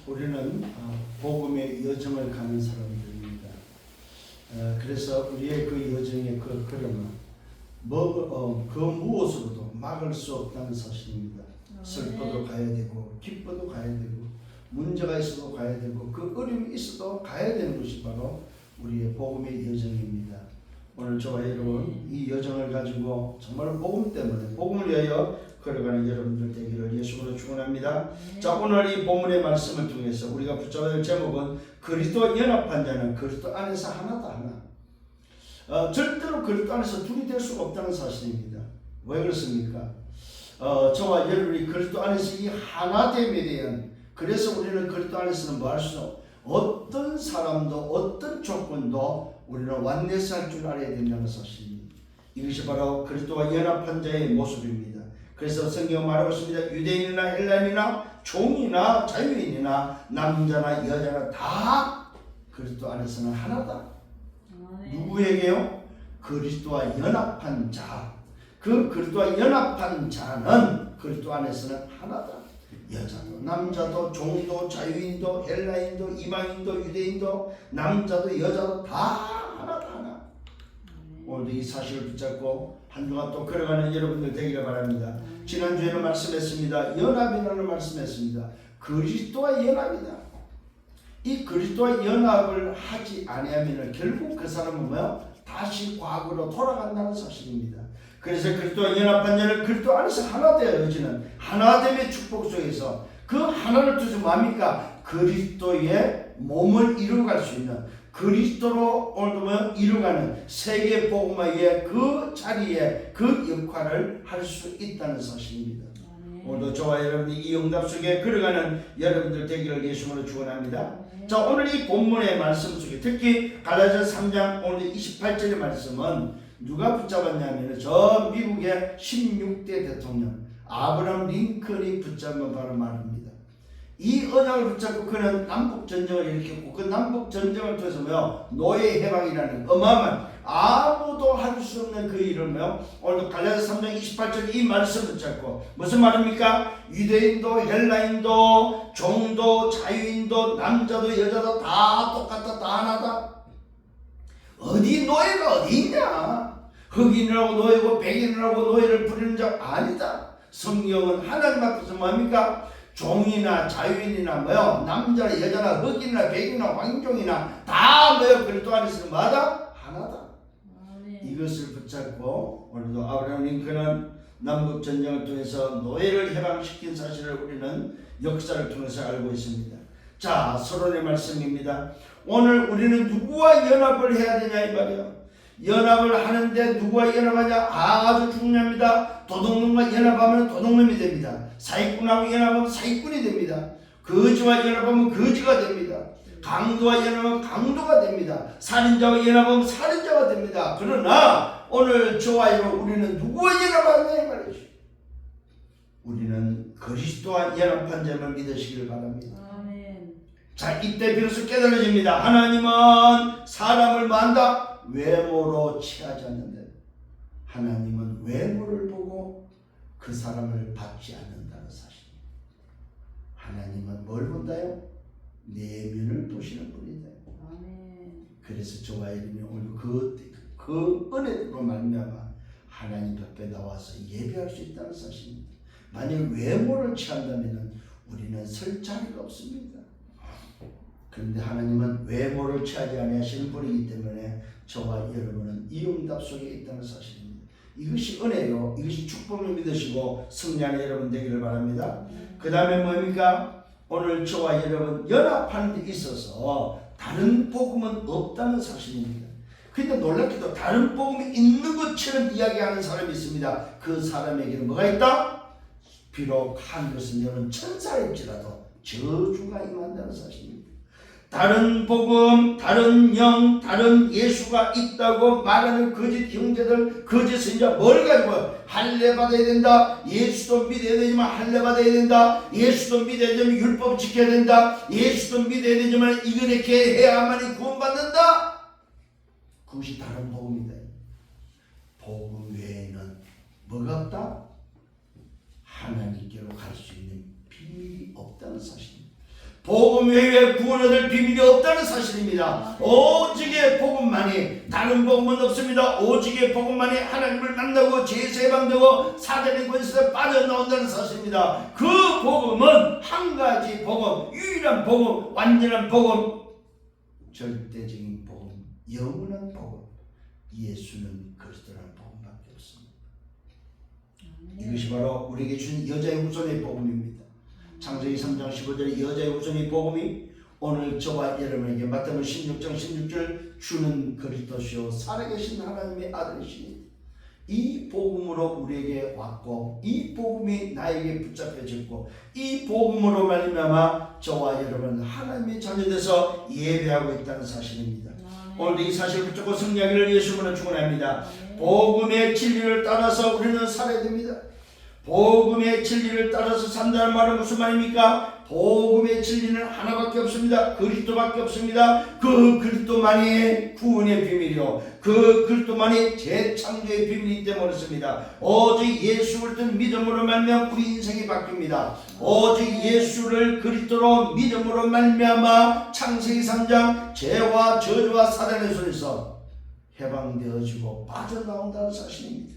우리는 복음의 여정을 가는 사람들입니다. 그래서 우리의 그 여정의 그 걸음은 그 무엇으로도 막을 수 없다는 사실입니다. 슬퍼도 가야 되고 기뻐도 가야 되고 문제가 있어도 가야 되고 그 어려움이 있어도 가야 되는 것이 바로 우리의 복음의 여정입니다. 오늘 저와 여러분 이 여정을 가지고 정말 복음 때문에 복음을 위하여 걸어가는 여러분들 되기를 예수로 축원합니다. 자, 오늘 이 본문의 말씀을 통해서 우리가 붙잡아야 될 제목은 그리스도와 연합한 자는 그리스도 안에서 하나다 하나. 절대로 그리스도 안에서 둘이 될 수가 없다는 사실입니다. 왜 그렇습니까? 저와 여러분이 그리스도 안에서 이 하나됨에 대한, 그래서 우리는 그리스도 안에서는 뭐 할 수 없어? 어떤 사람도 어떤 조건도 우리는 완내스할 줄 알아야 된다는 사실입니다. 이것이 바로 그리스도와 연합한 자의 모습입니다. 그래서 성경은 말하고 있습니다. 유대인이나 헬라인이나 종이나 자유인이나 남자나 여자나 다 그리스도 안에서는 하나다. 누구에게요? 그리스도와 연합한 자. 그 그리스도와 연합한 자는 그리스도 안에서는 하나다. 여자도 남자도 종도 자유인도 헬라인도 이방인도 유대인도 남자도 여자도 다 하나다 하나. 오늘도 이 사실을 붙잡고 한 주간 또 걸어가는 여러분들 되기를 바랍니다. 지난주에는 말씀했습니다. 연합이라는 말씀했습니다. 그리스도와 연합이다. 이 그리스도와 연합을 하지 아니하면 결국 그 사람은 뭐요? 다시 과거로 돌아간다는 사실입니다. 그래서 그리스도와 연합한 자는 그리스도 안에서 하나 되어지는 하나됨의 축복 속에서 그 하나를 두서 뭡니까? 그리스도의 몸을 이루어갈 수 있는 그리스도로 오늘도 이루어가는 세계 복음화의 그 자리에 그 역할을 할 수 있다는 사실입니다. 오늘도 저와 여러분이 이 응답 속에 걸어가는 여러분들 되기를 예수님으로 축원합니다. 자, 오늘 이 본문의 말씀 속에 특히 갈라디아서 3장 오늘 28절의 말씀은 누가 붙잡았냐면 저 미국의 16대 대통령 아브라함 링컨이 붙잡은 바로 말입니다. 이 언약을 붙잡고 그는 남북전쟁을 일으켰고 그 남북전쟁을 통해서 뭐요? 노예 해방이라는 어마어마한 아무도 할 수 없는 그 일을 뭐요? 오늘도 갈라디아서 3장 28절 이 말씀 붙잡고 무슨 말입니까? 유대인도 헬라인도 종도 자유인도 남자도 여자도 다 똑같다 다 하나다. 어디 노예가 어디 있냐? 흑인이라고 노예고 백인이라고 노예를 부리는 자 아니다. 성경은 하나님 앞에서 뭡니까? 종이나 자유인이나 뭐요? 남자나 여자나 흑인이나 백인이나 황종이나 다 뭐요? 그리스도 안에서는 뭐다? 하나다. 이것을 붙잡고 오늘도 아브라함 링컨은 남북 전쟁을 통해서 노예를 해방시킨 사실을 우리는 역사를 통해서 알고 있습니다. 자, 서론의 말씀입니다. 오늘 우리는 누구와 연합을 해야 되냐 이 말이에요. 연합을 하는데 누구와 연합하냐? 아주 중요합니다. 도둑놈과 연합하면 도둑놈이 됩니다. 사기꾼하고 연합하면 사기꾼이 됩니다. 거지와 연합하면 거지가 됩니다. 강도와 연합하면 강도가 됩니다. 살인자와 연합하면 살인자가 됩니다. 그러나 오늘 저와 여러분 우리는 누구와 연합하냐 이 말이죠. 우리는 그리스도와 연합한 자를 믿으시길 바랍니다. 자, 이때 비로소 깨달아집니다. 하나님은 사람을 만다 외모로 취하지 않는데 하나님은 외모를 보고 그 사람을 받지 않는다는 사실입니다. 하나님은 뭘 본다요? 내면을 보시는 분이다. 그래서 저와 여러분이 오늘 그 은혜로 말미암아 하나님 앞에 나와서 예배할 수 있다는 사실입니다. 만약 외모를 취한다면 우리는 설 자리가 없습니다. 그런데 하나님은 외모를 취하지 아니하시는 분이기 때문에 저와 여러분은 이 응답 속에 있다는 사실입니다. 이것이 은혜요, 이것이 축복을 믿으시고 승리하는 여러분 되기를 바랍니다. 그 다음에 뭡니까? 오늘 저와 여러분 연합하는 데 있어서 다른 복음은 없다는 사실입니다. 근데 놀랍게도 다른 복음이 있는 것처럼 이야기하는 사람이 있습니다. 그 사람에게는 뭐가 있다? 비록 하늘에서 내는 천사일지라도 저주가 임한다는 사실입니다. 다른 복음, 다른 영, 다른 예수가 있다고 말하는 거짓 형제들, 거짓 선지자 뭘 가지고 할례 받아야 된다. 예수도 믿어야 되지만 할례 받아야 된다. 예수도 믿어야 되지만 율법 지켜야 된다. 예수도 믿어야 되지만 이렇게 해야만이 구원받는다. 그것이 다른 복음이다. 복음 외에는 뭐가 없다? 하나님께로 갈 수 있는 비밀이 없다는 사실입니다. 복음 외에 구원 얻을 비밀이 없다는 사실입니다. 오직의 복음만이, 다른 복음은 없습니다. 오직의 복음만이 하나님을 만나고 죄에서 해방되고 사단의 권세에서 빠져나온다는 사실입니다. 그 복음은 한 가지 복음, 유일한 복음, 완전한 복음, 절대적인 복음, 영원한 복음, 예수는 그리스도라는 복음밖에 없습니다. 이것이 바로 우리에게 주신 여자의 후손의 복음입니다. 창세기 3장 15절에 여자의 후손의 복음이 오늘 저와 여러분에게 마태복음 16장 16절 주는 그리스도시요 살아계신 하나님의 아들이시니 이 복음으로 우리에게 왔고 이 복음이 나에게 붙잡혀졌고 이 복음으로 말미암아 저와 여러분 하나님의 자녀돼서 예배하고 있다는 사실입니다. 오늘도 이 사실을 붙잡고 승리하기를 예수님으로 축원합니다. 복음의 진리를 따라서 우리는 살아야 됩니다. 복음의 진리를 따라서 산다는 말은 무슨 말입니까? 복음의 진리는 하나밖에 없습니다. 그리스도밖에 없습니다. 그 그리스도만이 구원의 비밀이요 그 그리스도만이 재창조의 비밀이기 때문에 그렇습니다. 오직 예수 그리스도를 믿음으로 말미암아 우리 인생이 바뀝니다. 오직 예수를 그리스도로 믿음으로 말미암아 창세기 3장 죄와 저주와 사단의 손에서 해방되어지고 빠져나온다는 사실입니다.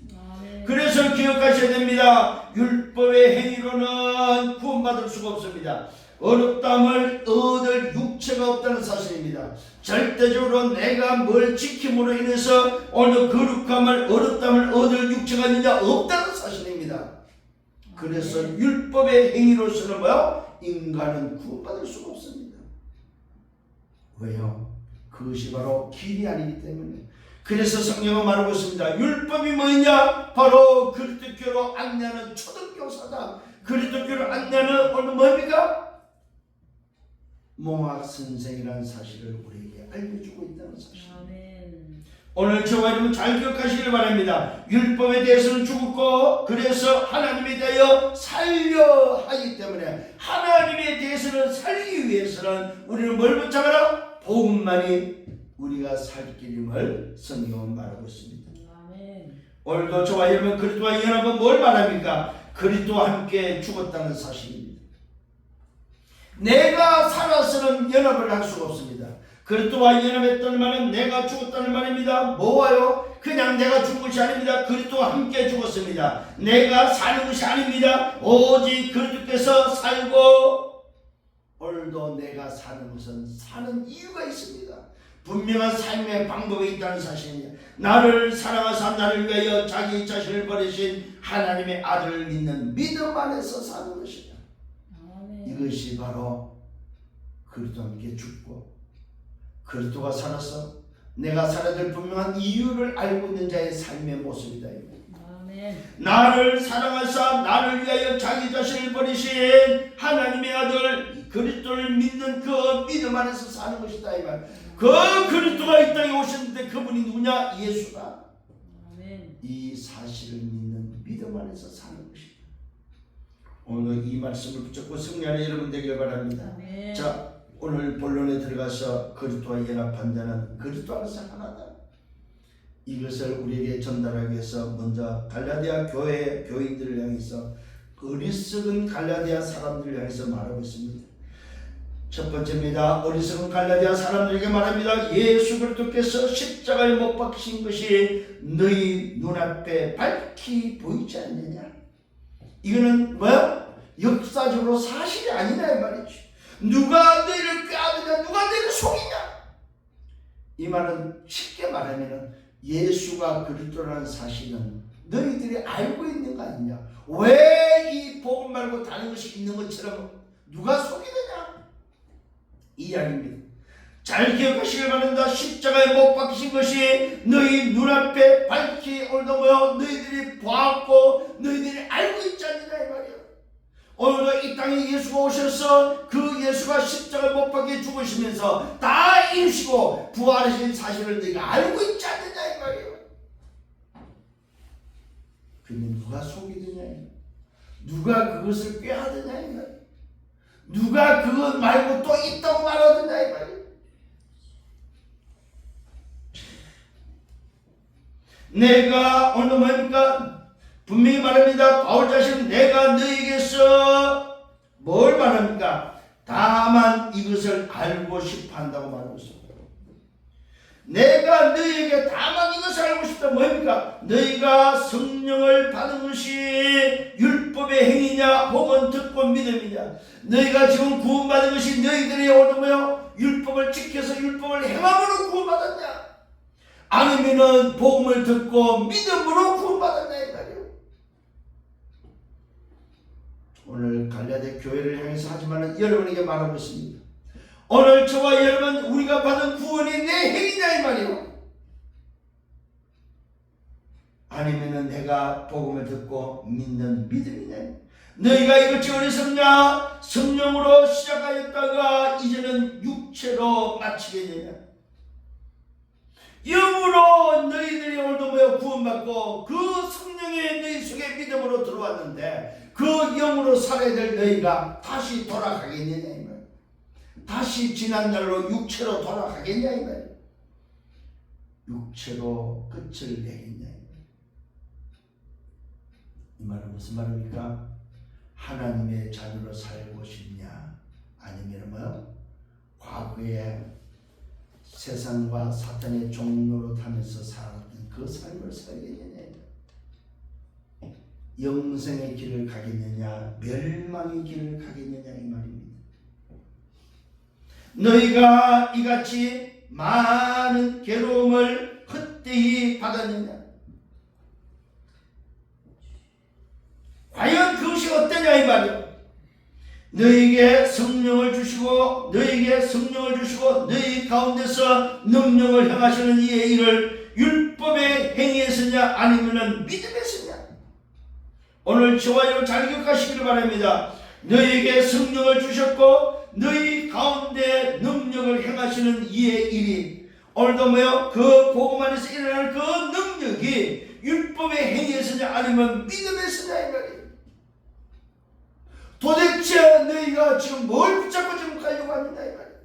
그래서 기억하셔야 됩니다. 율법의 행위로는 구원받을 수가 없습니다. 어렵담을 얻을 육체가 없다는 사실입니다. 절대적으로 내가 뭘 지킴으로 인해서 어느 거룩함을 어렵담을 얻을 육체가 있느냐 없다는 사실입니다. 그래서 율법의 행위로서는 뭐요? 인간은 구원받을 수가 없습니다. 왜요? 그것이 바로 길이 아니기 때문에. 그래서 성경은 말하고 있습니다. 율법이 뭐냐? 바로 그리스도교로 안내하는 초등교사다. 그리스도교로 안내하는 오늘 뭡니까? 몽학 선생이라는 사실을 우리에게 알려주고 있다는 사실입니다. 오늘 저와 여러분 잘 기억하시길 바랍니다. 율법에 대해서는 죽었고 그래서 하나님에 대하여 살려 하기 때문에 하나님에 대해서는 살기 위해서는 우리는 뭘 붙잡아라? 복음만이 우리가 살 길임을 성경은 말하고 있습니다. 아멘. 오늘도 저와 여러분 그리스도와 연합은 뭘 말합니까? 그리스도와 함께 죽었다는 사실입니다. 내가 살아서는 연합을 할 수가 없습니다. 그리스도와 연합했다는 말은 내가 죽었다는 말입니다. 뭐와요? 그냥 내가 죽은 것이 아닙니다. 그리스도와 함께 죽었습니다. 내가 사는 것이 아닙니다. 오직 그리스도께서 살고 오늘도 내가 사는 것은 사는 이유가 있습니다. 분명한 삶의 방법이 있다는 사실입니다. 나를 사랑하사 나를 위하여 자기 자신을 버리신 하나님의 아들을 믿는 믿음 안에서 사는 것이다. 이것이 바로 그리스도와 함께 죽고 그리스도가 살아서 내가 살아야 될 분명한 이유를 알고 있는 자의 삶의 모습이다. 나를 사랑하사 나를 위하여 자기 자신을 버리신 하나님의 아들 그리스도를 믿는 그 믿음 안에서 사는 것이다. 이 말. 그 그리스도가 이 땅에 오셨는데 그분이 누구냐? 예수가. 이 사실을 믿는 믿음 안에서 사는 것이다. 오늘 이 말씀을 붙잡고 승리하는 여러분 되길 바랍니다. 자, 오늘 본론에 들어가서 그리스도와 연합한 자는 그리스도 안에서 하나다. 이것을 우리에게 전달하기 위해서 먼저 갈라디아 교회 교인들을 향해서 어리석은 갈라디아 사람들을 향해서 말하고 있습니다. 첫 번째입니다. 어리석은 갈라디아 사람들에게 말합니다. 예수 그리스도께서 십자가에 못 박히신 것이 너희 눈앞에 밝히 보이지 않느냐? 이거는 뭐야? 역사적으로 사실이 아니냐 이 말이죠. 누가 너희를 꾀하느냐? 누가 너희를 속이냐? 이 말은 쉽게 말하면 예수가 그리스도라는 사실은 너희들이 알고 있는 거 아니냐? 왜 이 복음 말고 다른 것이 있는 것처럼 누가 속이느냐? 이 이야기입니다. 잘 기억하시길 바랍니다. 십자가에 못 박히신 것이 너희 눈앞에 밝히 오늘도 뭐요? 너희들이 보았고 너희들이 알고 있지 않느냐 이 말이에요. 오늘도 이 땅에 예수가 오셔서 그 예수가 십자가에 못 박혀 죽으시면서 다 이루시고 부활하신 사실을 너희가 알고 있지 않느냐 이 말이에요. 그러면 누가 속이느냐? 누가 그것을 꾀하느냐 이 말이에요. 누가 그것 말고 또 있다고 말하느냐 이 말이에요. 내가 오늘 뭡니까? 분명히 말합니다. 바울 자신은 내가 너에게서 뭘 말합니까? 다만 이것을 알고 싶어 한다고 말하고 있습니다. 내가 너희에게 다만 이것을 알고 싶다. 뭡니까? 너희가 성령을 받은 것이 율법의 행위냐 혹은 듣고 믿음이냐. 너희가 지금 구원받은 것이 너희들이 오늘며 율법을 지켜서 율법을 행함으로 구원받았냐, 아니면은 복음을 듣고 믿음으로 구원받았냐 이 말이에요. 오늘 갈라디 교회를 향해서 하지만 여러분에게 말하고 있습니다. 오늘 저와 여러분 우리가 받은 구원이 내 행위냐 이 말이에요. 아니면은 내가 복음을 듣고 믿는 믿음이냐. 너희가 이것이 어리석냐? 성령으로 시작하였다가 이제는 육체로 마치겠느냐. 영으로 너희들이 오늘도 모여 구원받고 그 성령의 너희 속에 믿음으로 들어왔는데 그 영으로 살아야 될 너희가 다시 돌아가겠느냐 이 말. 다시 지난날로 육체로 돌아가겠냐 이 말. 육체로 끝을 내겠냐 이 말. 이 말은 무슨 말입니까? 하나님의 자녀로 살고 싶냐, 아니면 뭐 과거에 세상과 사탄의 종로로 타면서 살았던 그 삶을 살겠느냐, 영생의 길을 가겠느냐, 멸망의 길을 가겠느냐 이 말입니다. 너희가 이같이 많은 괴로움을 헛되이 받았느냐? 과연 그것이 어떠냐 이 말이에요. 너희에게 성령을 주시고 너희 가운데서 능력을 행하시는 이의 일을 율법의 행위에서냐 아니면 믿음에서냐. 오늘 저와 여러분 잘 기억하시기를 바랍니다. 너희에게 성령을 주셨고 너희 가운데 능력을 행하시는 이의 일이 오늘도 뭐요? 그 복음 안에서 일어나는 그 능력이 율법의 행위에서냐 아니면 믿음에서냐 이 말이에요. 도대체 너희가 지금 뭘 붙잡고 지금 가려고 하느냐 이 말이에요.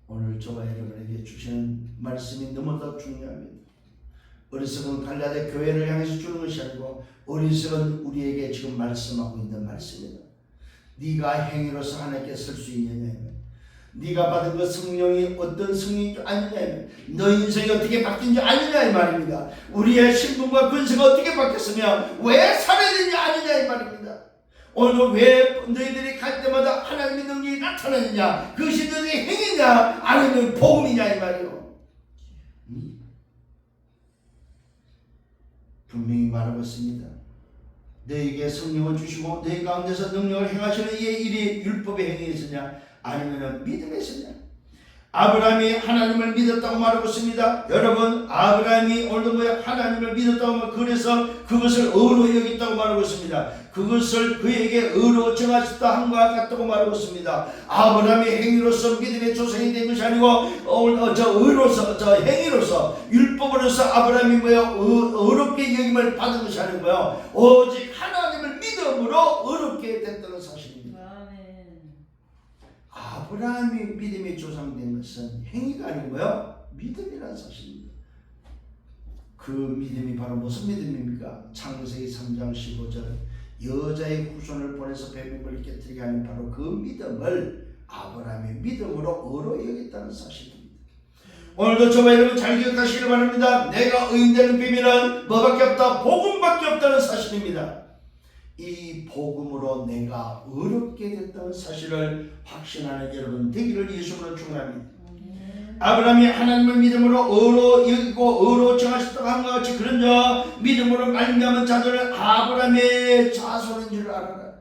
오늘 저와 여러분에게 주시는 말씀이 너무나 중요합니다. 어리석은 갈라디 교회를 향해서 주는 것이 아니고 어리석은 우리에게 지금 말씀하고 있는 말씀입니다. 네가 행위로서 하나님께 설 수 있느냐, 네가 받은 그 성령이 어떤 성령이 아니냐, 너 인생이 어떻게 바뀐지 아니냐 이 말입니다. 우리의 신분과 근세가 어떻게 바뀌었으며 왜 살아야 되냐 아니냐 이 말입니다. 오늘 왜 너희들이 갈 때마다 하나님의 능력이 나타나느냐, 그것이 너희의 행위냐 아니면 복음이냐 이 말이요. 분명히 말하고 있습니다. 너희에게 성령을 주시고 너희 가운데서 능력을 행하시는 이의 일이 율법의 행위에서냐 아니면 믿음에서냐. 아브라함이 하나님을 믿었다고 말하고 있습니다. 여러분, 아브라함이 오늘도 뭐야? 하나님을 믿었다고 말하고 그래서 그것을 의로 여겼다고 말하고 있습니다. 그것을 그에게 의로 정하셨다 함과 같다고 말하고 있습니다. 아브라함의 행위로서 믿음의 조상이 된 것이 아니고 의로서 행위로서 율법으로서 아브라함이 뭐야? 의롭게 여김을 받은 것이 아니고요. 오직 하나님을 믿음으로 의롭게 됐다는 사실입니다. 아브라함이 믿음의 조상된 것은 행위가 아니고요, 믿음이라는 사실입니다. 그 믿음이 바로 무슨 믿음입니까? 창세기 3장 15절 여자의 후손을 보내서 백명을 깨뜨리게 하는 바로 그 믿음을 아브라함의 믿음으로 의로 여겼다는 사실입니다. 오늘도 저와 여러분 잘 기억하시길 바랍니다. 내가 의인되는 비밀은 뭐밖에 없다? 복음밖에 없다는 사실입니다. 이 복음으로 내가 의롭게 됐다는 사실을 확신하는 여러분 되기를 예수님으로 축원합니다. 아브라함이 하나님을 믿음으로 의로 여기고 의로 정하셨다고 한 것 같이 그런 자 믿음으로 말미암은 자들은 아브라함의 자손인 줄 알아라.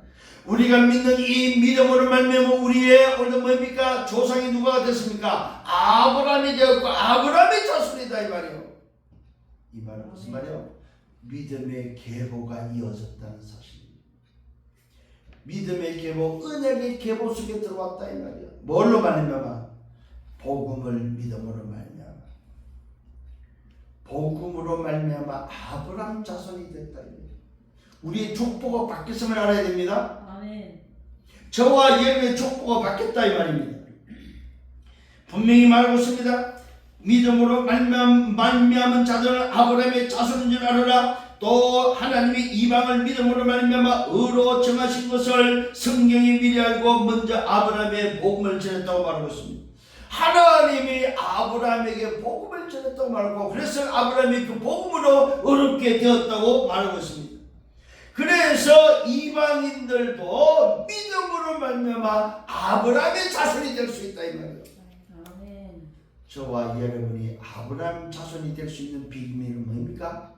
우리가 믿는 이 믿음으로 말미암아 우리의 오늘 뭡니까? 조상이 누가 됐습니까? 아브라함이 되었고 아브라함의 자손이다 이 말이에요. 이 말은 무슨 말이에요? 믿음의 계보가 이어졌다는 사실. 믿음의 계보, 은혜의 계보 속에 들어왔다 이 말이야. 뭘로 말미암아? 복음을 믿음으로 말미암아. 복음으로 말미암아 아브라함 자손이 됐다. 우리의 족보가 바뀌었음을 알아야 됩니다. 아멘. 저와 여러분의 족보가 바뀌었다 이 말입니다. 분명히 말하고 있습니다. 믿음으로 말미암은 자들은 아브라함의 자손인 줄 알아라. 또 하나님이 이방을 믿음으로 말미암아 의로 정하신 것을 성경이 미리 알고 먼저 아브라함의 복음을 전했다고 말하고 있습니다. 하나님이 아브라함에게 복음을 전했다고 말하고 그래서 아브라함이 그 복음으로 의롭게 되었다고 말하고 있습니다. 그래서 이방인들도 믿음으로 말미암아 아브라함의 자손이 될 수 있다 이 말이에요. 저와 여러분이 아브라함 자손이 될 수 있는 비밀은 뭡니까?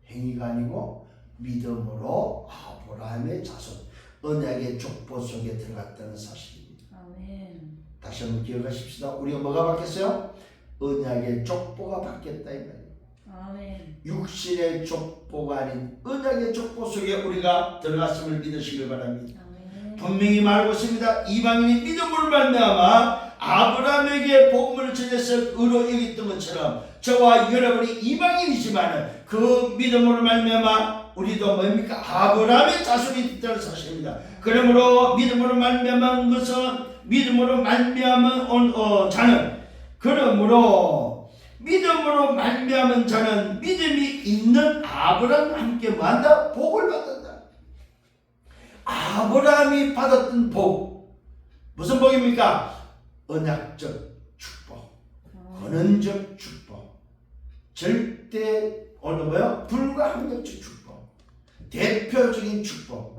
행위가 아니고 믿음으로 아브라함의 자손, 언약의 족보 속에 들어갔다는 사실입니다. 아멘. 다시 한번 기억하십시다. 우리가 뭐가 바뀌었어요? 언약의 족보가 바뀌었다 이 말이에요. 아멘. 육신의 족보가 아닌 언약의 족보 속에 우리가 들어갔음을 믿으시길 바랍니다. 아멘. 분명히 말하고 있습니다. 이방인이 믿음으로 말미암아 아브라함에게 복음을 전해서 의로 여겼던 것처럼 저와 여러분이 이방인이지만 그 믿음으로 말미암아 우리도 뭡니까? 아브라함의 자손이 됐다는 사실입니다. 그러므로 믿음으로 말미암은 것은 믿음으로 말미암은 자는 그러므로 믿음으로 말미암은 자는 믿음이 있는 아브라함과 함께 뭐한다? 복을 받는다. 아브라함이 받았던 복 무슨 복입니까? 언약적 축복, 권원적 축복, 절대 오늘 뭐요? 불가항력적 축복, 대표적인 축복.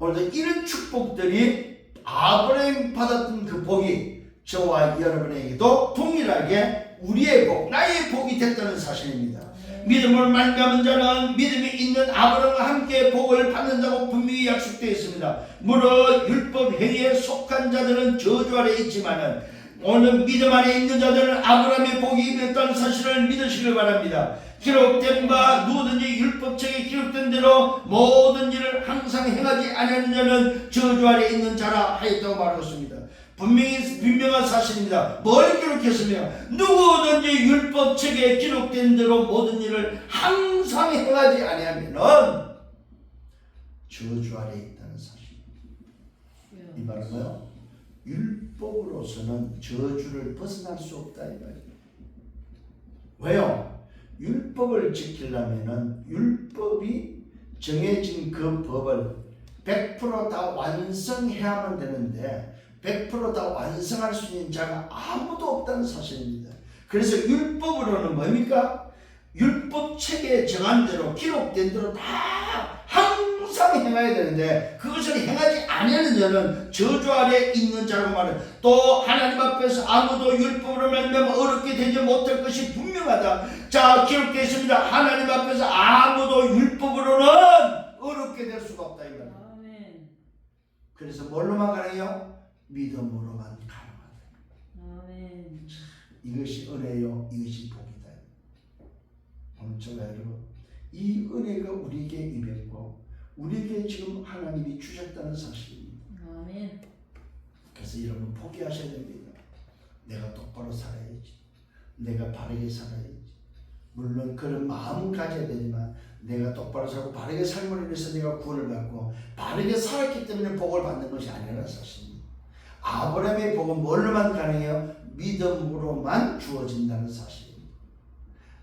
오늘도 이런 축복들이 아브라함이 받았던 그 복이 저와 여러분에게도 동일하게 우리의 복, 나의 복이 됐다는 사실입니다. 믿음으로 말미암은 자는 믿음이 있는 아브라함과 함께 복을 받는다고 분명히 약속되어 있습니다. 물론 율법 행위에 속한 자들은 저주 아래 있지만은 오늘 믿음 안에 있는 자들은 아브라함의 복이 임했다는 사실을 믿으시길 바랍니다. 기록된 바 누구든지 율법책에 기록된 대로 모든 일을 항상 행하지 않는 자는 저주 아래 있는 자라 하였다고 말하고 있습니다. 분명한 사실입니다. 뭘 기록했으며 누구든지 율법책에 기록된 대로 모든 일을 항상 행하지 아니하면은 저주 아래 있다는 사실입니다. 이 말은 뭐요? 율법으로서는 저주를 벗어날 수 없다 이 말이에요. 왜요? 율법을 지키려면은 율법이 정해진 그 법을 100% 다 완성해야만 되는데 100% 다 완성할 수 있는 자가 아무도 없다는 사실입니다. 그래서 율법으로는 뭡니까? 율법 책에 정한 대로 기록된 대로 다 항상 행해야 되는데 그것을 행하지 아니하는 자는 저주 아래 있는 자라고 말해요. 또 하나님 앞에서 아무도 율법으로 말미암아 어렵게 되지 못할 것이 분명하다. 자, 기록되어 있습니다. 하나님 앞에서 아무도 율법으로는 어렵게 될 수가 없다 이 말이에요. 그래서 뭘로만 가능해요? 믿음으로만 가능하다. 아멘. 이것이 은혜요, 이것이 복이다. 오늘 저와 여러분, 이 은혜가 우리에게 임했고 우리에게 지금 하나님이 주셨다는 사실입니다. 아멘. 그래서 여러분 포기하셔야 됩니다. 내가 똑바로 살아야지. 내가 바르게 살아야지. 물론 그런 마음은 가져야 되지만 내가 똑바로 살고 바르게 삶을 위해서 내가 구원을 받고 바르게 살았기 때문에 복을 받는 것이 아니라는 사실입니다. 아브라함의 복은 뭘로만 가능해요? 믿음으로만 주어진다는 사실입니다.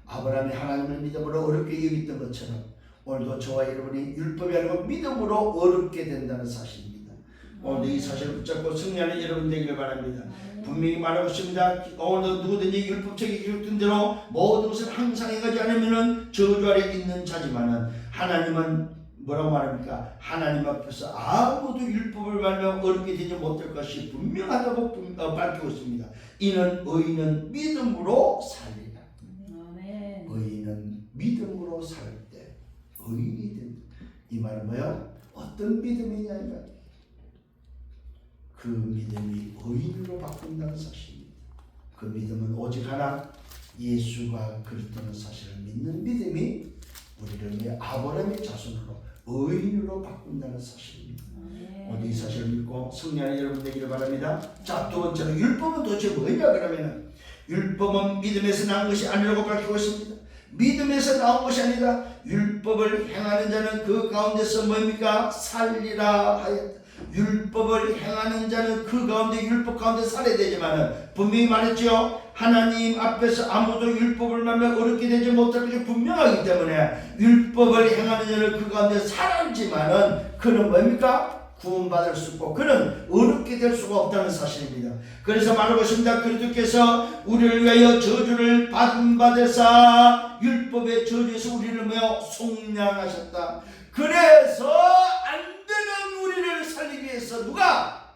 아브라함이 하나님을 믿음으로 어렵게 여겼던 것처럼 오늘도 저와 여러분이 율법이 아니고 믿음으로 어렵게 된다는 사실입니다. 오늘도 이 사실을 붙잡고 승리하는 여러분 되기를 바랍니다. 분명히 말하고 있습니다. 오늘도 누구든지 율법책에 기록된 대로 모든 것을 항상 행하지 않으면 저주 아래 있는 자지만은 하나님은 뭐라고 말합니까? 하나님 앞에서 아무도 율법을 말하면 어렵게 되지 못할 것이 분명하다고 밝히고 있습니다. 이는 의인은 믿음으로 살리라. 아멘. 의인은 믿음으로 살 때 의인이 된다. 이 말은 뭐예요? 어떤 믿음이냐 이 말이에요. 그 믿음이 의인으로 바꾼다는 사실입니다. 그 믿음은 오직 하나 예수가 그리스도는 사실을 믿는 믿음이 우리를 아브라함의 자손으로 의인으로 바꾼다는 사실입니다. 오늘 이 사실을 믿고 승리하는 여러분 되기를 바랍니다. 자, 두 번째로 율법은 도대체 뭐냐 그러면은 율법은 믿음에서 나온 것이 아니라고 밝히고 있습니다. 믿음에서 나온 것이 아니라 율법을 행하는 자는 그 가운데서 뭡니까? 살리라 하였다. 율법을 행하는 자는 그 가운데 율법 가운데 살아야 되지만은 분명히 말했죠. 하나님 앞에서 아무도 율법을 만나면 어렵게 되지 못할 것이 분명하기 때문에 율법을 행하는 자는 그 가운데 살았지만은 그는 뭡니까? 구원받을 수 없고 그는 어렵게 될 수가 없다는 사실입니다. 그래서 말하고 있습니다. 그리스도께서 우리를 위하여 저주를 받은 바 되사 율법의 저주에서 우리를 뭐요? 속량하셨다. 그래서 안 되는 우리를 살리기 위해서 누가?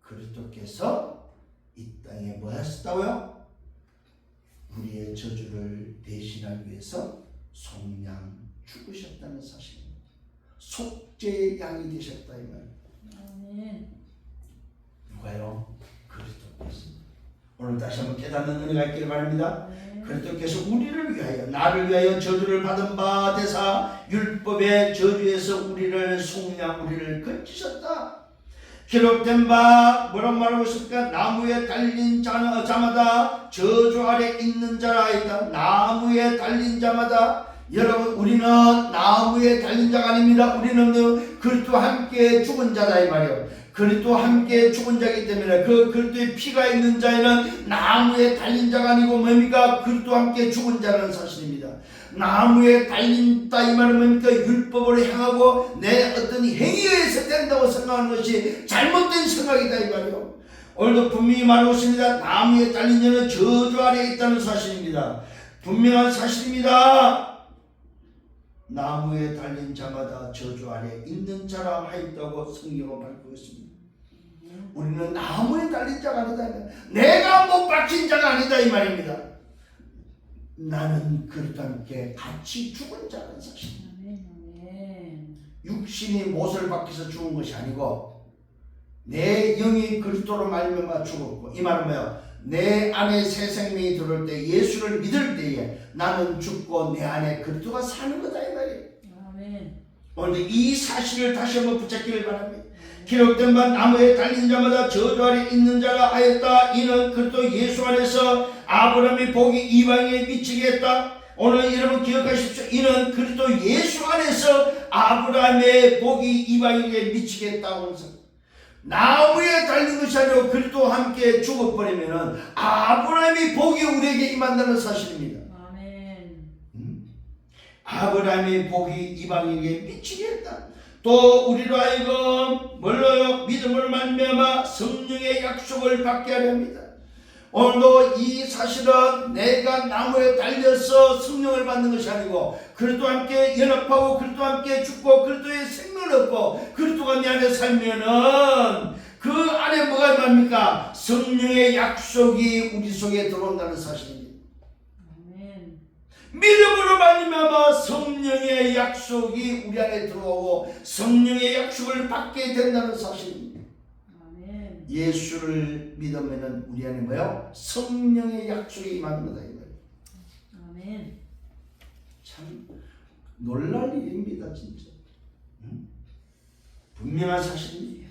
그리스도께서 이 땅에 뭐 하셨다고요? 우리의 저주를 대신하기 위해서 속량 죽으셨다는 사실입니다. 속죄의 양이 되셨다 이 말. 아멘. 누가요? 그리스도께서. 오늘 다시 한번 깨닫는 은혜가 있기를 바랍니다. 그리스도께서 우리를 위하여 나를 위하여 저주를 받은 바 되사 율법의 저주에서 우리를 속량 우리를 건지셨다. 기록된 바 뭐라고 말하고 있습니까? 나무에 달린 자마다 저주 아래 있는 자라 했다. 나무에 달린 자마다. 여러분 우리는 나무에 달린 자가 아닙니다. 우리는 그리스도와 함께 죽은 자다 이 말이에요. 그리스도와 함께 죽은 자이기 때문에 그 그리스도의 피가 있는 자에는 나무에 달린 자가 아니고 뭡니까? 그리스도와 함께 죽은 자라는 사실입니다. 나무에 달린다 이 말은 뭡니까? 율법을 행하고 내 어떤 행위에 의해서 된다고 생각하는 것이 잘못된 생각이다 이 말이에요. 오늘도 분명히 말하고 있습니다. 나무에 달린 자는 저주 아래에 있다는 사실입니다. 분명한 사실입니다. 나무에 달린 자마다 저주 아래 있는 자라 하였다고 성경은 밝히고 있습니다. 우리는 나무에 달린 자가 아니다. 내가 못 박힌 자가 아니다 이 말입니다. 나는 그리스도와 함께 같이 죽은 자라는 사실입니다. 육신이 못을 박혀서 죽은 것이 아니고 내 영이 그리스도로 말미암아 죽었고 이 말은 뭐예요? 내 안에 새 생명이 들어올 때 예수를 믿을 때에 나는 죽고 내 안에 그리스도가 사는 거다 이 말이에요. 아멘. 오늘 이 사실을 다시 한번 붙잡기를 바랍니다. 기록된 바 나무에 달린 자마다 저주 아래 있는 자라 하였다. 이는 그리스도 예수 안에서 아브라함의 복이 이방에 미치게 했다. 오늘 여러분 기억하십시오. 이는 그리스도 예수 안에서 아브라함의 복이 이방에게 미치게 했다고 해서 나무에 달린 것이 아니고 그리스도와 함께 죽어버리면 아브라함의 복이 우리에게 임한다는 사실입니다. 아멘. 아브라함의 복이 이방에게 미치게 했다. 또 우리로 하여금 뭘로요? 믿음을 말미암아 성령의 약속을 받게 하려 합니다. 오늘도 이 사실은 내가 나무에 달려서 성령을 받는 것이 아니고 그리스도와 함께 연합하고 그리스도와 함께 죽고 그리스도의 생명을 얻고 그리스도가 내 안에 살면은 그 안에 뭐가 임합니까? 성령의 약속이 우리 속에 들어온다는 사실입니다. 아멘. 믿음으로 말미암아 성령의 약속이 우리 안에 들어오고 성령의 약속을 받게 된다는 사실입니다. 아멘. 예수를 믿으면은 우리 안에 뭐요? 성령의 약속이 임하는 거다 이 말이에요. 아멘. 참 놀랄 일입니다 진짜. 분명한 사실입니다.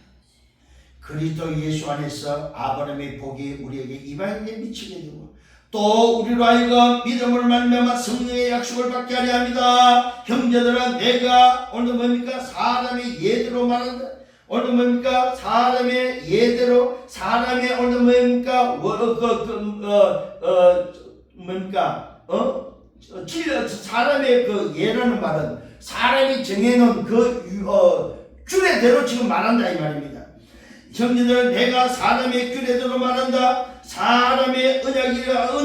그리스도 예수 안에서 아브라함의 복이 우리에게 이방인에게 미치게 되고 또 우리로 하여금 믿음으로 말미암아 성령의 약속을 받게 하려 합니다. 형제들아 내가 오늘 뭡니까? 사람의 예대로 말한다. 오늘 뭡니까? 사람의 예대로 사람의 오늘 뭡니까? 뭡니까? 사람의 그 예라는 말은 사람이 정해놓은 그 규례대로 지금 말한다 이 말입니다. 형제들 내가 사람의 규례대로 말한다. 사람의 언약이라도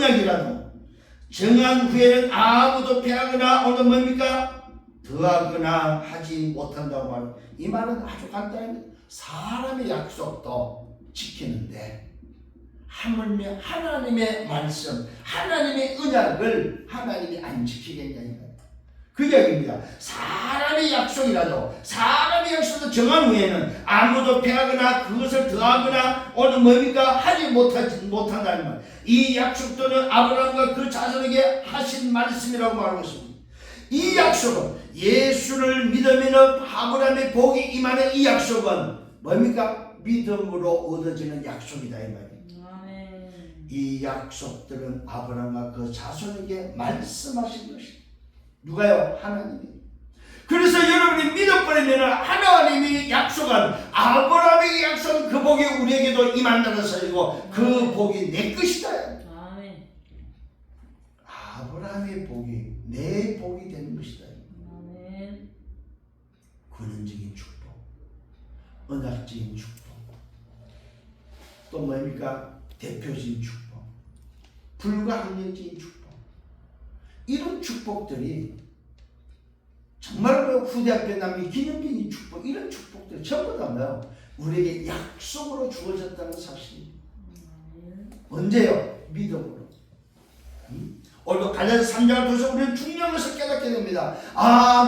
정한 후에는 아무도 패하거나 오늘 뭡니까? 더하거나 하지 못한다고 말합니다. 이 말은 아주 간단합니다. 사람의 약속도 지키는데 하물며 하나님의 말씀, 하나님의 언약을 하나님이 안 지키겠냐 그 이야기입니다. 사람의 약속이라도 사람의 약속도 정한 후에는 아무도 패하거나 그것을 더하거나 오늘 뭡니까? 하지 못한다는 말. 이 약속도는 아브라함과 그 자손에게 하신 말씀이라고 말하고 있습니다. 이 약속은 예수를 믿으면 아브라함의 복이 임하는 이 약속은 뭡니까? 믿음으로 얻어지는 약속이다 이 말입니다. 아멘. 이 약속들은 아브라함과 그 자손에게 말씀하신 것입니다. 누가요? 하나님이. 그래서 여러분이 믿어버리면 하나님이 약속한 아브라함에게 약속한 그 복이 우리에게도 임한다는 사실이고 그 복이 내 것이다. 아멘. 아브라함의 복이 내 복이 되는 것이다. 아멘. 근원적인 축복, 언약적인 축복, 또 뭡니까? 대표적인 축복, 불가항력적인 축복. 이런 축복들이 정말로 후대 앞에 남긴 기념비인 축복, 이런 축복들 전부 다 뭐요? 우리에게 약속으로 주어졌다는 사실입니다. 언제요? 믿음으로. 오늘도 갈라디아서 3장을 통해서 우리는 중요한 것을 깨닫게 됩니다.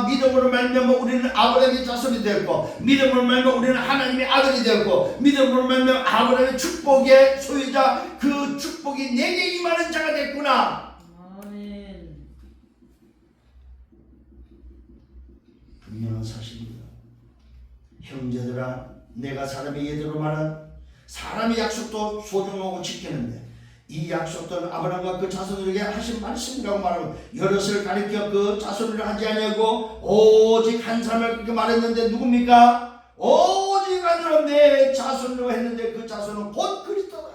믿음으로 말미암아 우리는 아브라함의 자손이 되었고, 믿음으로 말미암아 우리는 하나님의 아들이 되었고, 믿음으로 말미암아 아브라함의 축복의 소유자, 그 축복이 내게 임하는 자가 됐구나. 아멘. 분명한 사실입니다. 형제들아, 내가 사람의 예대로 말한 사람의 약속도 소중하고 지키는데 이 약속들은 아브라함과 그 자손에게 하신 말씀이라고 말하고 여럿을 가리켜 그 자손을 하지 아니하고 오직 한 사람을 그렇게 말했는데 누굽니까? 오직 한 사람 내 자손으로 했는데 그 자손은 곧 그리스도다.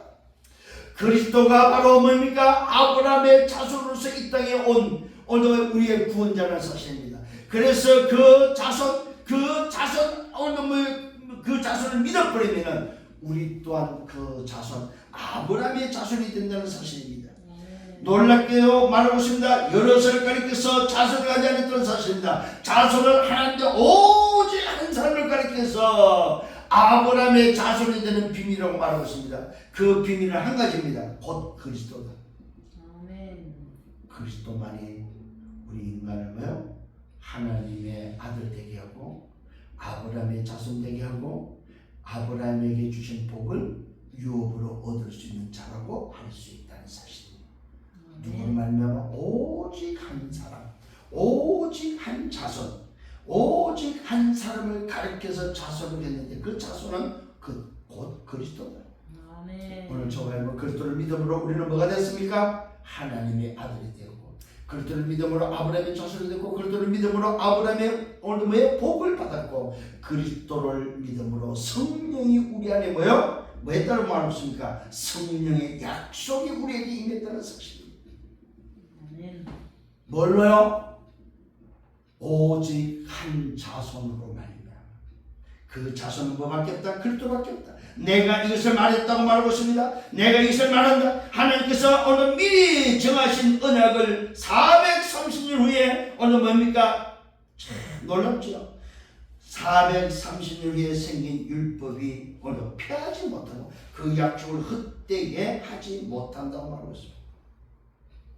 그리스도가 바로 뭡니까? 아브라함의 자손으로서 이 땅에 온 오늘 우리의 구원자라는 사실입니다. 그래서 그 자손을 믿어버리면은 우리 또한 그 자손 아브라함의 자손이 된다는 사실입니다. 놀랍게도 말하고 있습니다. 여럿을 가리켜서 자손을 하지 않았던 사실입니다. 자손을 하나님께 오직 한 사람을 가리켜서 아브라함의 자손이 되는 비밀이라고 말하고 있습니다. 그 비밀은 한 가지입니다. 곧 그리스도다. 아멘. 그리스도만이 우리 인간을 뭐요? 하나님의 아들 되게 하고 아브라함의 자손 되게 하고 아브라함에게 주신 복을 유업으로 얻을 수 있는 자라고 할 수 있다는 사실입니다. 누구를 말미암아 오직 한 사람, 오직 한 자손, 오직 한 사람을 가리켜서 자손을 했는데 그 자손은 곧 그리스도다. 아멘. 오늘 저와 그리스도를 믿음으로 우리는 뭐가 됐습니까? 하나님의 아들이 되고 그리스도를 믿음으로 아브라함의 자손이 되고 그리스도를 믿음으로 아브라함의 오늘의 복을 받았고 그리스도를 믿음으로 성령이 우리 안에 뭐요? 뭐 했다고 말하고 있습니까? 성령의 약속이 우리에게 임했다는 사실입니다. 아멘. 뭘로요? 오직 한 자손으로 말이야. 그 자손은 뭐밖에 없다? 그리스도밖에 없다. 내가 이것을 말했다고 말하고 있습니다. 내가 이것을 말한다. 하나님께서 오늘 미리 정하신 언약을 430년 후에 오늘 뭡니까? 참 놀랍죠. 430년 후에 생긴 율법이 오늘 폐하지 못하고 그 약속을 헛되게 하지 못한다고 말하고 있습니다.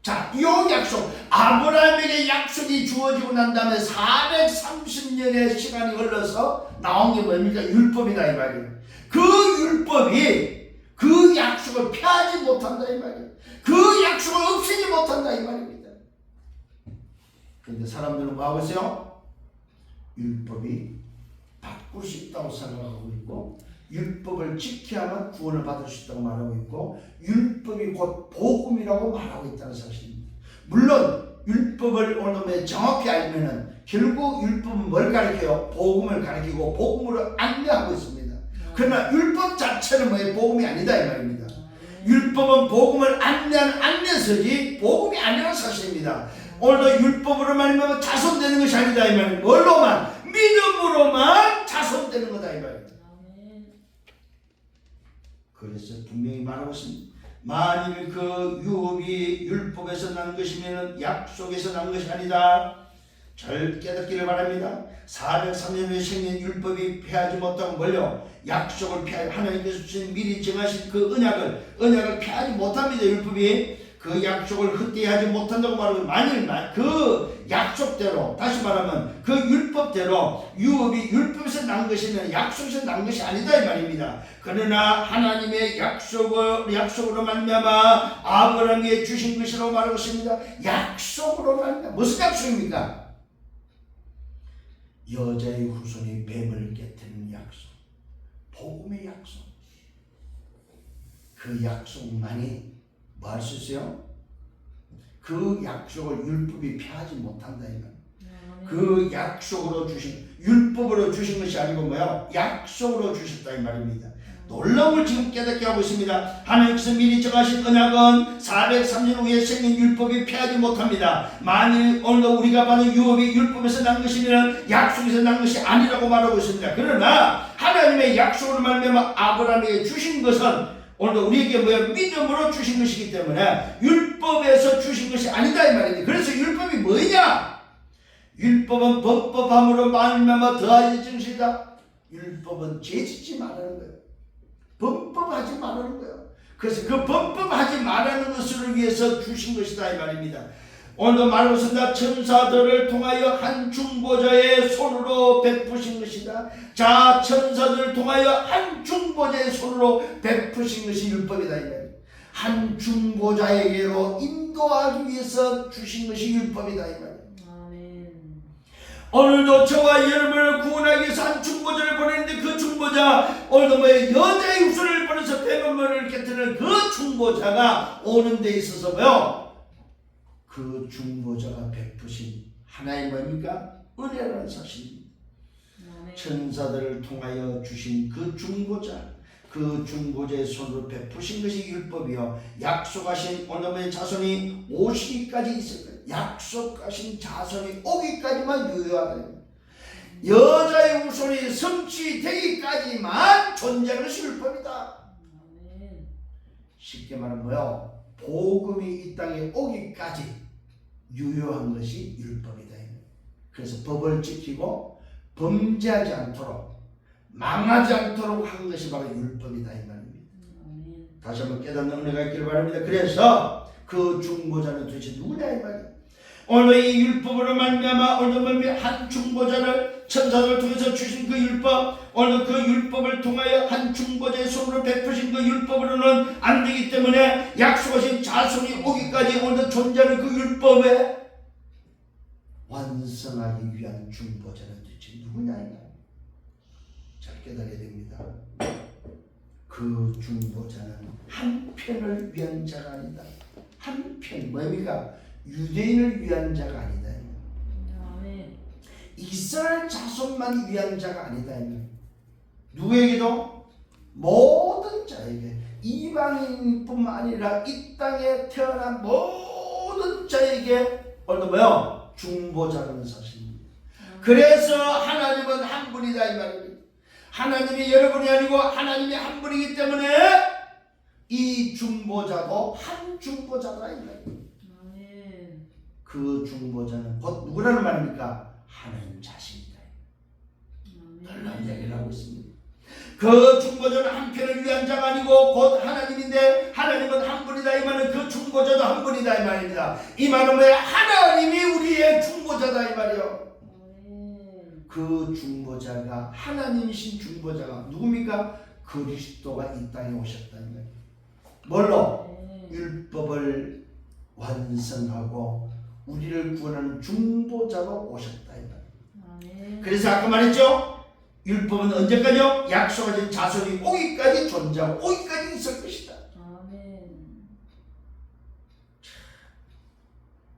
자, 이 약속, 아브라함에게 약속이 주어지고 난 다음에 430년의 시간이 흘러서 나온 게 뭡니까? 율법이다 이 말이에요. 그 율법이 그 약속을 폐하지 못한다 이 말이에요. 그 약속을 없애지 못한다 이 말입니다. 그런데 사람들은 뭐 하고 있어요? 율법이 바꿀 수 있다고 생각하고 있고 율법을 지켜야만 구원을 받을 수 있다고 말하고 있고 율법이 곧 복음이라고 말하고 있다는 사실입니다. 물론 율법을 오늘 정확히 알면은 결국 율법은 뭘 가리켜요? 복음을 가리키고 복음으로 안내하고 있습니다. 그러나 율법 자체는 뭐예요? 복음이 아니다 이 말입니다. 율법은 복음을 안내하는 안내서지 복음이 아니라는 사실입니다. 오늘도 율법으로 말하면 자손되는 것이 아니다 이 말입니다. 뭘로만? 믿음으로만 자손되는 거다 이 말입니다. 그래서 분명히 말하고 있습니다. 만일 그 유업이 율법에서 난 것이면 약속에서 난 것이 아니다. 절 깨닫기를 바랍니다. 403년 후에 생긴 율법이 폐하지 못하고 뭘요? 약속을 폐하지 하나님께서 주신 미리 정하신 그 언약을 폐하지 못합니다. 율법이 그 약속을 헛되이 하지 못한다고 말하고 만일 그 약속대로 다시 말하면 그 율법대로 유업이 율법에서 난 것이면 약속에서 난 것이 아니다 이 말입니다. 그러나 하나님의 약속으로 말미암아 아브라함에게 주신 것이라고 말하고 있습니다. 약속으로 말미암아 무슨 약속입니까? 여자의 후손이 뱀을 깨트리는 약속, 복음의 약속. 그 약속만이 뭐 할 수 있어요? 그 약속을 율법이 폐하지 못한다 이거. 그 약속으로 주신, 율법으로 주신 것이 아니고 뭐야? 약속으로 주셨다 이 말입니다. 놀라움을 지금 깨닫게 하고 있습니다. 하나님께서 미리 정하신 언약은 430년 후에 생긴 율법이 폐하지 못합니다. 만일 오늘도 우리가 받은 유업이 율법에서 난 것이면 약속에서 난 것이 아니라고 말하고 있습니다. 그러나 하나님의 약속으로 말미암아 아브라함에게 주신 것은 오늘도 우리에게 뭐야? 믿음으로 주신 것이기 때문에 율법에서 주신 것이 아니다 이 말입니다. 그래서 율법이 뭐냐? 율법은 법법함으로 말미암아 더하여 증시다. 율법은 죄짓지 말라는 거예요. 범법하지 말라는 거예요. 그래서 그 범법하지 말라는 것을 위해서 주신 것이다 이 말입니다. 오늘도 말하고 있습니다. 천사들을 통하여 한 중보자의 손으로 베푸신 것이다. 자, 천사들을 통하여 한 중보자의 손으로 베푸신 것이 율법이다 이 말이에요. 한 중보자에게로 인도하기 위해서 주신 것이 율법이다 이 말이에요. 오늘도 저와 여러분을 구원하기 위해서 한 중보자를 보냈는데 그 중보자 오늘도 뭐예요? 여자의 후손을 보내서 백만을 깨뜨리는 그 중보자가 오는 데 있어서 뭐요? 그 중보자가 베푸신 하나의 뭡니까? 은혜라는 사실입니다. 천사들을 통하여 주신 그 중보자, 그 중보자의 손으로 베푸신 것이 율법이요 약속하신 오늘의 자손이 오시기까지 있을 거예요. 약속하신 자손이 오기까지만 유효하다. 여자의 후손이 성취되기까지만 존재하는 것이 율법이다. 쉽게 말하면 뭐요? 복음이 이 땅에 오기까지 유효한 것이 율법이다. 그래서 법을 지키고 범죄하지 않도록 망하지 않도록 한 것이 바로 율법이다 이 말입니다. 다시 한번 깨닫는 은혜가 있기를 바랍니다. 그래서 그 중보자는 도대체 누구냐 이 말이에요. 오늘 이 율법으로 말미암아 오늘 한 중보자를 천사들을 통해서 주신 그 율법, 오늘 그 율법을 통하여 한 중보자의 손으로 베푸신 그 율법으로는 안 되기 때문에 약속하신 자손이 오기까지 오늘 존재하는 그 율법에 완성하기 위한 중보자는 도대체 누구냐 이 말이에요. 잘 깨달아야 됩니다. 그 중보자는 한 편을 위한 자가 아니다. 한 편, 뭡니까? 유대인을 위한 자가 아니다. 이스라엘 자손만 위한 자가 아니다. 누구에게도? 모든 자에게, 이방인뿐만 아니라 이 땅에 태어난 모든 자에게 오늘 뭐요? 중보자라는 사실입니다. 그래서 하나님은 한 분이다 이 말입니다. 하나님이 여러분이 아니고 하나님이 한 분이기 때문에 이 중보자도 한 중보자다 이 말입니다. 그 중보자는 곧 누구라는 말입니까? 하나님 자신이다. 놀라운 얘기를 하고 있습니다. 그 중보자는 한 편을 위한 자가 아니고 곧 하나님인데 하나님은 한 분이다 이 말은 그 중보자도 한 분이다 이 말입니다. 이 말은 왜 하나님이 우리의 중보자다 이 말이요. 그 중보자가 하나님이신 중보자가 누굽니까? 그리스도가 이 땅에 오셨다 이 말이에요. 뭘로? 율법을 완성하고 우리를 구원하는 중보자로 오셨다 이 말이에요. 그래서 아까 말했죠? 율법은 언제까지요? 약속하신 자손이 오기까지 존재하고 오기까지 있을 것이다.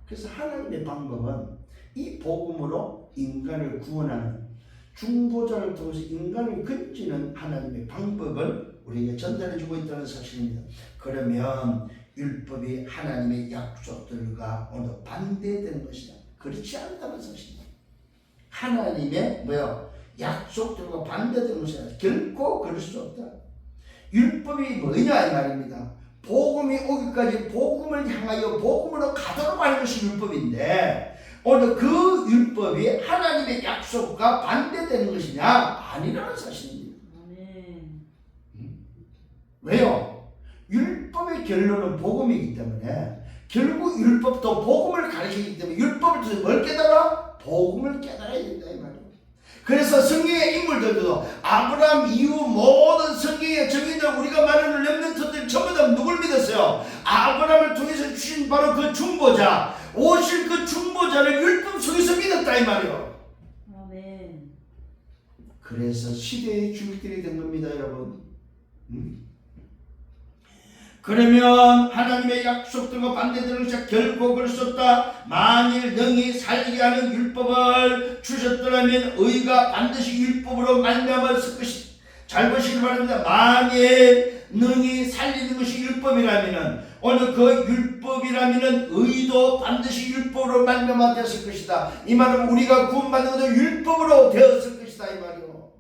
그래서 하나님의 방법은 이 복음으로 인간을 구원하는 중보자를 통해서 인간을 건지는 하나님의 방법을 우리에게 전달해주고 있다는 사실입니다. 그러면 율법이 하나님의 약속들과 오늘 반대되는 것이다. 그렇지 않다는 사실입니다. 하나님의 뭐요? 약속들과 반대되는 것이다. 결코 그럴 수 없다. 율법이 뭐냐 이 말입니다. 복음이 오기까지 복음을 향하여 복음으로 가도록 하는 것이 율법인데 오늘 그 율법이 하나님의 약속과 반대되는 것이냐? 아니라는 사실입니다. 왜요? 율법의 결론은 복음이기 때문에 결국 율법도 복음을 가르치기 때문에 율법을 통해서 뭘 깨달아? 복음을 깨달아야 된다 이 말이에요. 그래서 성경의 인물들도 아브라함 이후 모든 성경의 정의들 우리가 말하는 렘넌트들 전부 다 누굴 믿었어요? 아브라함을 통해서 주신 바로 그 중보자, 오실 그 중보자를 율법 속에서 믿었다 이 말이에요. 그래서 시대의 주역들이 된 겁니다 여러분. 그러면 하나님의 약속들과 반대되는 것이 결코 그럴 수 없다. 만일 능히 살게 하는 율법을 주셨더라면 의가 반드시 율법으로 말미암았을 것이. 잘 보시기 바랍니다. 만일 능히 살리는 것이 율법이라면은 오늘 그 율법이라면은 의도 반드시 율법으로 말미암아 되었을 것이다. 이 말은 우리가 구원받는 것도 율법으로 되었을 것이다 이 말이요.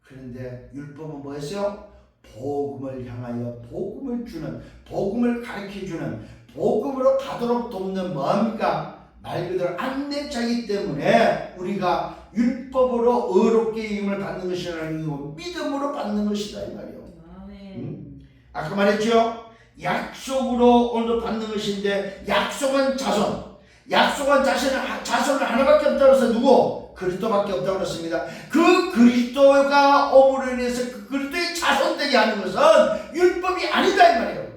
그런데 율법은 뭐였어요? 복음을 향하여 복음을 주는, 복음을 가르쳐주는, 복음으로 가도록 돕는 뭡니까? 말 그대로 안내자이기 때문에 우리가 율법으로 의롭게 힘을 받는 것이 아니고 믿음으로 받는 것이다 이 말이요. 아까 말했죠? 약속으로 오늘도 받는 것인데 약속은 자손, 약속은 자손은 하나밖에 없다고 해서 누구? 그리스도밖에 없다고 그랬습니다. 그 그리스도가 오므로 인해서 그 그리스도의 자손되게 하는 것은 율법이 아니다 이 말이에요.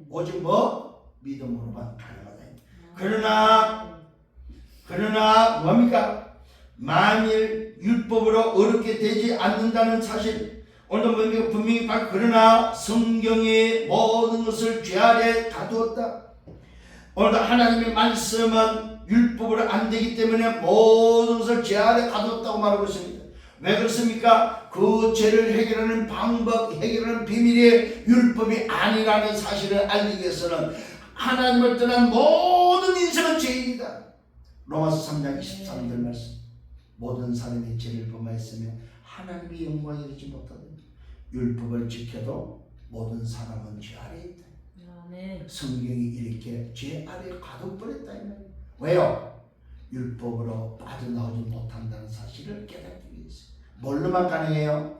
오직 뭐? 믿음으로만 가능하다. 그러나 뭡니까? 만일 율법으로 어렵게 되지 않는다는 사실, 오늘 뭡니까? 분명히 그러나 성경의 모든 것을 죄 아래 가두었다. 오늘 하나님의 말씀은 율법으로 안 되기 때문에 모든 것을 죄 아래 가뒀다고 말하고 있습니다. 왜 그렇습니까? 그 죄를 해결하는 방법, 해결하는 비밀이 율법이 아니라는 사실을 알리기 위해서는 하나님을 떠난 모든 인생은 죄인이다. 로마서 3장 23절 말씀. 모든 사람이 죄를 범하였으며 하나님의 영광에 이르지 못하다. 율법을 지켜도 모든 사람은 죄 아래 있다. 성경이 이렇게 죄 아래 가둬버렸다 이 말이에요. 왜요? 율법으로 빠져나오지 못한다는 사실을 깨닫기 위해서. 뭘로만 가능해요?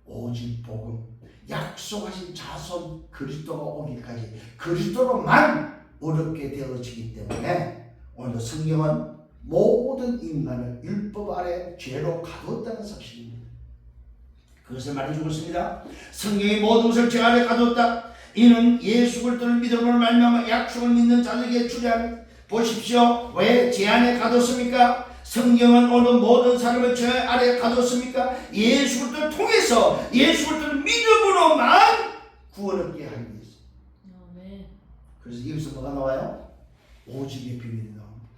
오직 복음, 약속하신 자손 그리스도가 오기까지 그리스도로만 어렵게 되어지기 때문에 오늘 성경은 모든 인간을 율법 아래 죄로 가두었다는 사실입니다. 그것을 말해주고 있습니다. 성경이 모든 것을 죄 아래 가두었다. 이는 예수 그리스도를 믿음으로 말미암아 약속을 믿는 자들에게 주례합니다. 보십시오. 왜 죄 안에 가뒀습니까? 성경은 오늘 모든 사람을 죄 아래 가뒀습니까? 예수 그리스도를 통해서 예수 그리스도를 믿음으로만 구원 얻게 하기 위해서. 그래서 여기서 뭐가 나와요? 오직의 비밀이 나옵니다.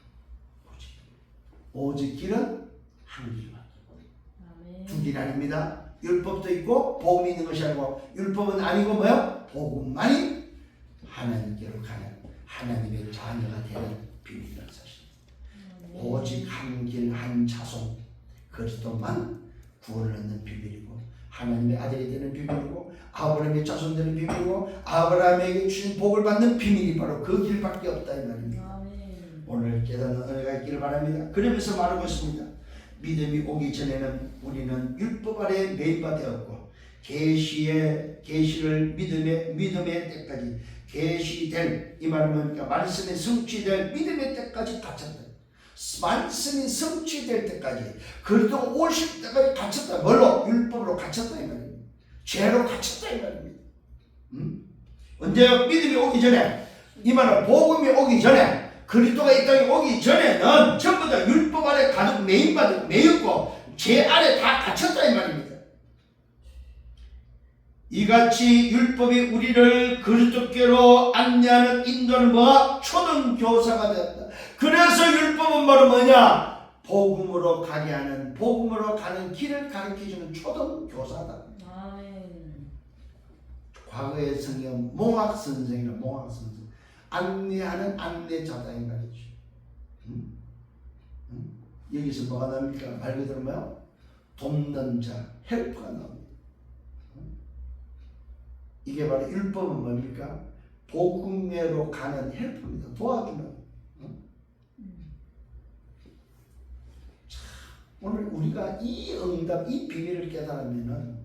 오직 길은 한 길밖에. 두 길 아닙니다. 율법도 있고 복음이 있는 것이 아니고, 율법은 아니고 뭐요? 복음만이 하나님께로 가는 하나님의 자녀가 되는 비밀이라는 사실. 오직 한 길 한 자손 그리스도만 구원을 얻는 비밀이고, 하나님의 아들이 되는 비밀이고, 아브라함의 자손 되는 비밀이고, 아브라함에게 주신 복을 받는 비밀이 바로 그 길밖에 없다 이 말입니다. 오늘 깨닫는 은혜가 있기를 바랍니다. 그러면서 말하고 있습니다. 믿음이 오기 전에는 우리는 율법 아래 매입바 되었고, 계시를 믿음의 때까지 계시될, 이 말은 뭡니까? 말씀이 성취될 믿음의 때까지 갇혔다. 말씀이 성취될 때까지, 그리고 오실 때까지 갇혔다. 뭘로? 율법으로 갇혔다 이 말입니다. 죄로 갇혔다 이 말입니다. 언제요? 믿음이 오기 전에, 이 말은 복음이 오기 전에, 그리스도가 이 땅에 오기 전에는 전부 다 율법 아래 가득 매였고 죄 아래 다 갇혔다 이 말입니다. 이같이 율법이 우리를 그리스도께로 안내하는 인도는 뭐가? 초등교사가 되었다. 그래서 율법은 바로 뭐냐? 복음으로 가게 하는, 복음으로 가는 길을 가르쳐주는 초등교사다. 과거의 성경 몽학선생이라, 몽학선생, 안내하는 안내자다 이 말이죠. 여기서 뭐가 나옵니까? 말 그대로 뭐요? 돕는 자, 헬프가 나옵니다. 이게 바로 율법은 뭡니까? 복음으로 가는 헬프입니다. 도와주는. 오늘 우리가 이 응답, 이 비밀을 깨달으면은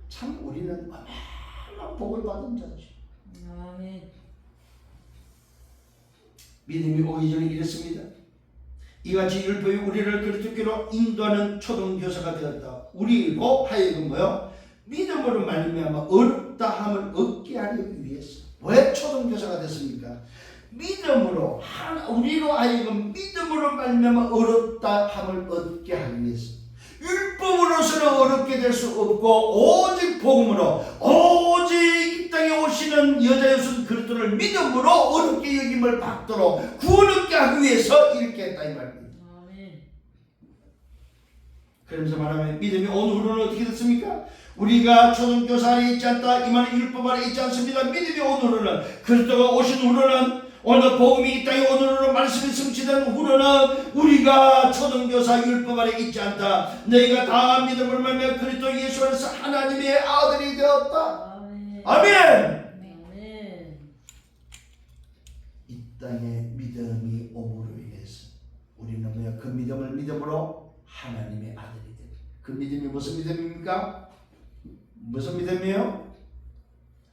참 우리는 어마어마한 복을 받은 자죠. 믿음이 오기 전에 이랬습니다. 이같이 율법이 우리를 그리스도께로 인도하는 초등교사가 되었다. 우리로 하여금 뭐요? 믿음으로 말미암아 어렵다 함을 얻게 하기 위해서. 왜 초등교사가 됐습니까? 믿음으로, 우리로 하여금 믿음으로 말미암아 어렵다 함을 얻게 하기 위해서. 율법으로서는 어렵게 될 수 없고 오직 복음으로, 오직 오시는 여자였은 그리스도를 믿음으로 어렵게 여김을 받도록 구원 얻게 하기 위해서 이렇게 했다 이 말입니다. 아멘. 그러면서 말하면 믿음이 온 후로는 어떻게 됐습니까? 우리가 초등교사 안에 있지 않다. 이 말은 율법 안에 있지 않습니다. 믿음이 온 후로는 그리스도가 오신 후로는 오늘 복음이 이 땅에 온 후로는 말씀이 성취된 후로는 우리가 초등교사 율법 안에 있지 않다. 너희가 다 믿음을 말며 그리스도 예수 안에서 하나님의 아들이 되었다. 아멘. 아멘. 아멘. 이 땅에 믿음이 옴으로 인해서 우리는 뭐야? 그 믿음을 믿음으로 하나님의 아들이 돼. 그 믿음이 무슨 믿음입니까? 무슨 믿음이에요?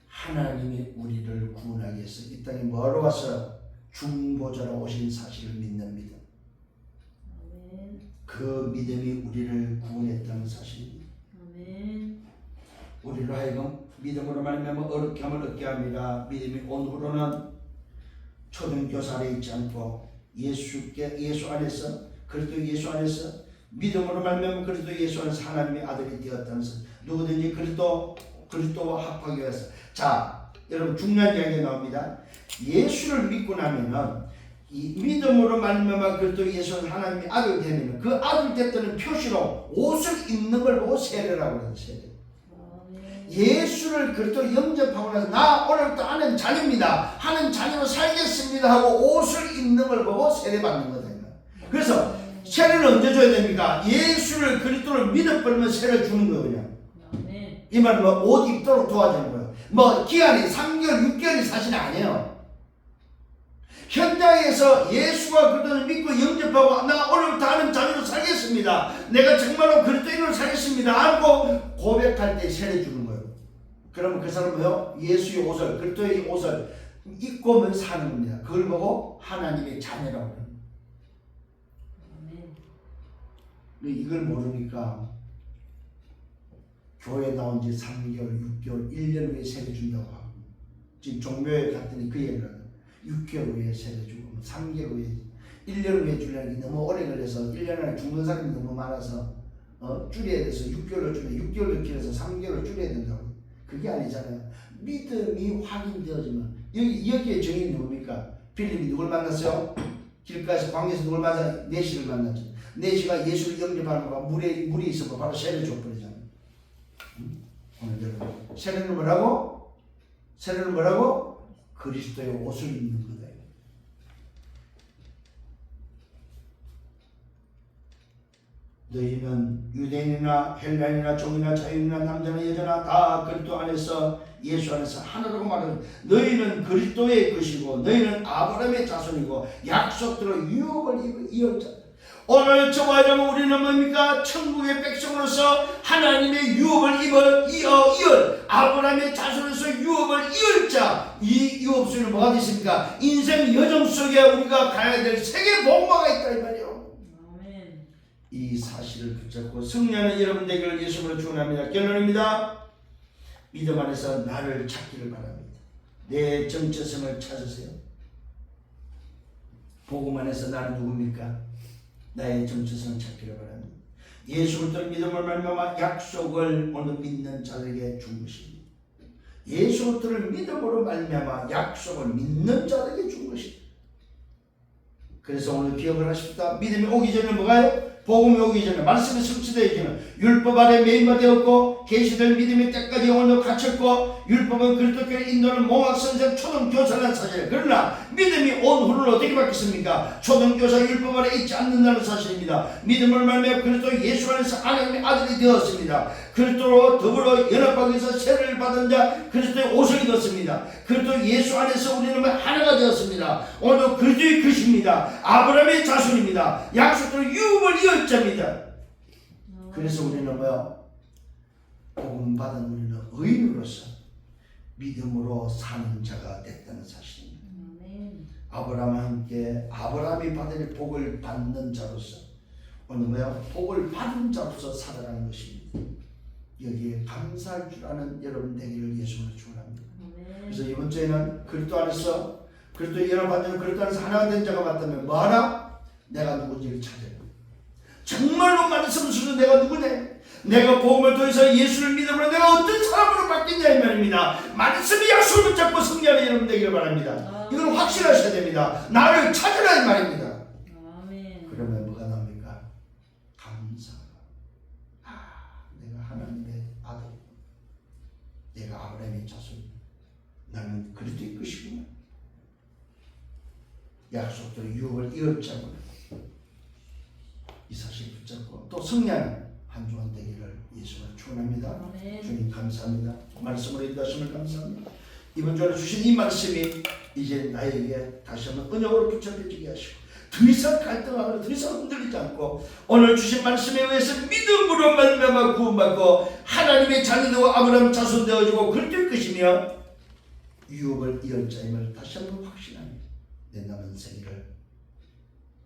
하나님이 우리를 구원하기 위해서 이 땅에 뭐하러 와서 중보자로 오신 사실을 믿는 믿음. 아멘. 그 믿음이 우리를 구원했다는 사실입니다. 아멘. 우리로 하여금 믿음으로 말미암아 어렵게 함을 얻게 합니다. 믿음이 온 후로는 초등교사 안에 있지 않고 예수 안에서 그리스도 예수 안에서 믿음으로 말미암아 그리스도 예수 안에서 하나님의 아들이 되었다는 사실. 누구든지 그리스도와 합하기 위해서. 자, 여러분 중요한 이야기가 나옵니다. 예수를 믿고 나면은 이 믿음으로 말미암아 그리스도 예수는 하나님의 아들 되면 그 아들 됐다는 표시로 옷을 입는 걸 보고 세례라고 그래요. 세례. 아멘. 예수를 그리스도 영접하고 나서 나 오늘부터 하는 자녀입니다. 하는 자녀로 살겠습니다 하고 옷을 입는 걸 보고 세례 받는 거다. 그래서 세례를 언제 줘야 됩니까? 예수를 그리스도를 믿어버리면 세례 주는 거예요. 그냥. 아멘. 이 말은 뭐 옷 입도록 도와주는 거예요. 뭐 기한이 3개월, 6개월이 사실은 아니에요. 현장에서 예수가 그리스도를 믿고 영접하고 나 오늘부터 하는 자녀로 살겠습니다. 내가 정말로 그리스도인으로 살겠습니다 하고 고백할 때 세례 주는 거예요. 그러면 그 사람은요 예수의 옷을 그리스도의 옷을 입고 사는 겁니다. 그걸 보고 하나님의 자녀라고 합니다. 아멘. 이걸 모르니까 교회 나온 지 3개월, 6개월, 1년 후에 세례 준다고 하고 지금 종묘에 갔더니 그 얘기를 하더라고요. 6개월 후에 세례 주고 3개월 후에 1년 후에 주려는 게 너무 오래 걸려서 1년 안에 죽는 사람이 너무 많아서 줄여야 돼서 6개월로 줄여 6개월로 길어서 3개월로 줄여야 된다고. 그게 아니잖아요. 믿음이 확인되어지면 여기에 정의는 누굽니까? 빌립이 누굴 만났어요? 길가에서 광야에서 누굴 만나? 내시를 만났죠. 내시가 예수를 영접하는 거가 물이 있어서 바로 세례 줘버리잖아요. 오늘 여러분 세례는 뭐라고? 세례는 뭐라고? 그리스도의 옷을 입는 거다. 너희는 유대인이나 헬라인이나 종이나 자유인이나 남자나 여자나 다 그리스도 안에서 예수 안에서 하나라고 말하는 너희는 그리스도의 것이고 너희는 아브라함의 자손이고 약속대로 유업을 이을 자. 오늘 저와 여러분 우리는 뭡니까? 천국의 백성으로서 하나님의 유업을 이을 아브라함의 자손에서 유업을 이을 자. 이 유업 속에는 뭐가 있습니까? 인생 여정 속에 우리가 가야 될 세계 복마가 있다 이 말이에요. 아멘. 이 사실을 붙잡고 승리하는 여러분 되기를 예수님으로 축원합니다. 결론입니다. 믿음 안에서 나를 찾기를 바랍니다. 내 정체성을 찾으세요. 복음 안에서 나는 누굽니까? 나의 정체성을 찾기를 바랍니다. 예수 그리스도를 믿음을 말미암아 약속을 오늘 믿는 자들에게 준 것입니다. 예수 그리스도를 믿음으로 말미암아 약속을 믿는 자들에게 준 것입니다. 그래서 오늘 기억을 하십시다. 믿음이 오기 전에 뭐가요? 복음이 오기 전에 말씀이 성취되기 전에 율법 아래 매인바 되었고 계시될 믿음의 때까지 영원히 갇혔고 율법은 그리스도교를 인도하는 몽학선생 초등교사라는 사실. 그러나 믿음이 온 후로는 어떻게 바뀌었습니까? 초등교사 율법 아래 있지 않는다는 사실입니다. 믿음을 말미암아 그리스도 예수 안에서 하나님의 아들이 되었습니다. 그리스도로 더불어 연합하기 위해서 세례를 받은 자 그리스도의 옷을 입었습니다. 그리스도 예수 안에서 우리는 하나가 되었습니다. 오늘도 그리스도의 것입니다. 아브라함의 자손입니다. 약속대로 유업을 이을 자입니다. 그래서 우리는 뭐야? 복음 받은 우리는 의인으로서 믿음으로 사는 자가 됐다는 사실입니다. 아멘. 아브라함과 함께 아브라함이 받을 복을 받는 자로서 오늘 뭐야? 복을 받은 자로서 살아가는 것입니다. 여기에 감사할 줄 아는 여러분 되기를 예수님으로 축원합니다. 그래서 이번 주에는 그리스도 안에서 그리스도 여러분 완전 그리스도 안에서 하나가 된 자가 맞다면 뭐하나? 내가 누군지를 찾아요. 정말로 말씀으로 내가 누구냐? 내가 복음을 통해서 예수를 믿음으로 내가 어떤 사람으로 바뀌냐 이 말입니다. 말씀이 약속을 붙잡고 승리하는 여러분 되기를 바랍니다. 이걸 확신하셔야 됩니다. 나를 찾으라 이 말입니다. 아멘. 그러면 뭐가 나옵니까? 감사가. 내가 하나님의 아들, 내가 아브라함의 자손, 나는 그리스도의 것이구나. 약속대로 유업을 이어잡고 이 사실 붙잡고 또 승리하는 한 주간 되기를 예수를 축원합니다. 아멘. 주님 감사합니다. 말씀으로 인도하심을 감사합니다. 이번 주에 주신 이 말씀이 이제 나에게 다시 한번 언약으로 붙잡혀지게 하시고 더 이상 갈등하거나 더 이상 흔들리지 않고 오늘 주신 말씀에 의해서 믿음으로 말미암아 구원받고 하나님의 자녀되고 아브라함 자손 되어지고 그럴 것이며 유업을 이을 자임을 다시 한번 확신하며 내 남은 생애를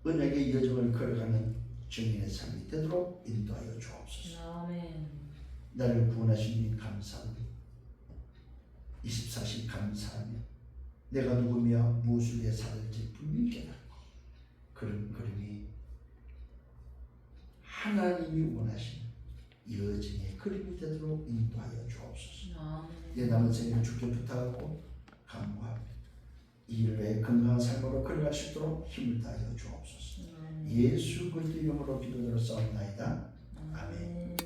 언약의 여정을 걸어가는 증인의 삶이 되도록 인도하여 주옵소서. 아멘. 나를 구원하신 님 감사합니다. 24시 감사하며 내가 누구며 무엇을 위해 살을지 분명히 깨닫고 그런 그림이 하나님이 원하시는 여정의 그림이 되도록 인도하여 주옵소서. 아멘. 내 남은 생을 주께 부탁하고 간구하며 이 일 외에 건강한 삶으로 걸어갈 수 있도록 힘을 다하여 주옵소서. 예수 그리스도 이름으로 기도드려 싸움나이다. 아멘.